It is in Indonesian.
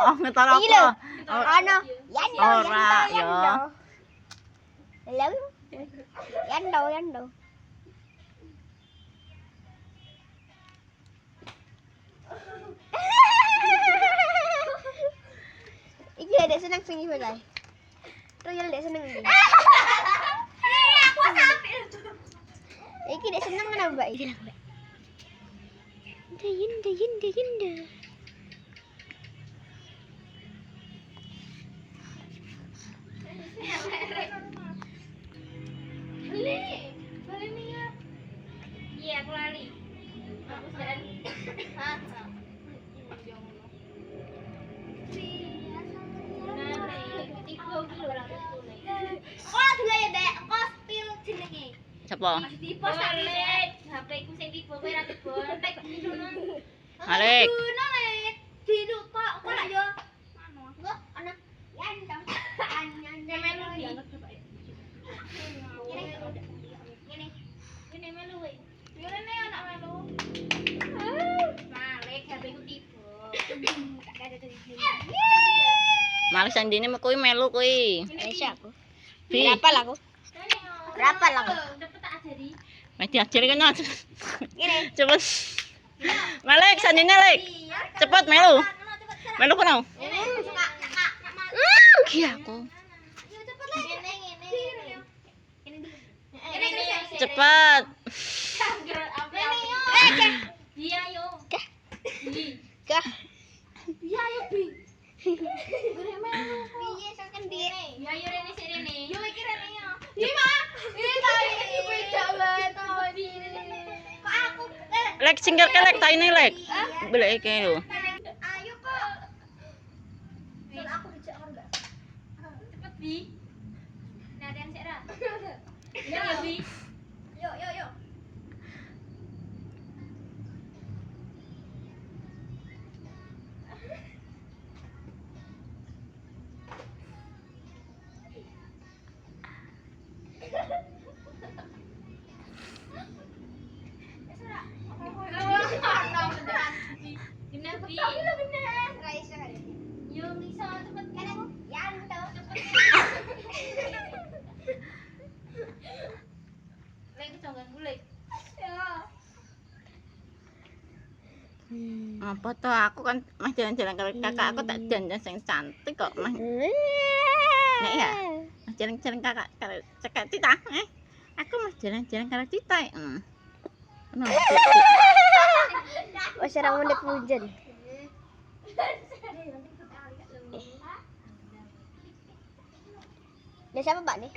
Oh, ngetar Iki lho. apa? Ono yando, Ora, yando. Lha yando, yando. Iki ada seneng sing iki bae. Royal dek seneng iki. Aku sampe. Iki dek seneng mana Mbak iki lah, Mbak. Yinda, yinda, yinda. Beli nih. Iya, aku lali. Aku jalan. Hah? Oh, dulu ya, Dek. Kok spill jenenge? Siapa? Tipe Lek. HP ku sing tipe kowe ra tipe. Lek dino. Alek. Dino Lek. Dino kok lak yo. Mano? Kok ana yando. Anyan melu di. Ini melu we. Ini anak melu. Malik HP ku tipe. Males sandine kuwi melu kuwi. Aisyah aku. Bi. Berapa lah aku? Berapa lah aku? Cepet tak ajari. Mas diajar kan. Gini. Cepet. Malek sandine Lek. Cepet melu. Melu kono. Ki aku. Cepet. Iya yo. Kah. Iya yo bi. Piye saken piye? Ya yo rene sik rene. Yo iki rene yo. Ima. Ini tadi iki beda banget tadi. Kok aku Lek singkir kelek taine Lek. Belek iki lho. ayo kok. Bil aku dijak karo enggak? Cepet bi. Latihan sik ra. Ya bi. Yuk yuk yuk. Apa toh aku kan mas jalan-jalan karo kakak aku tak dandan sing cantik kok mas. Nek ya. Mas jalan-jalan kakak karo cekak Tita. Aku mas jalan-jalan karo Tita. Ono. Wes ora menit hujan. Ada siapa Pak nih?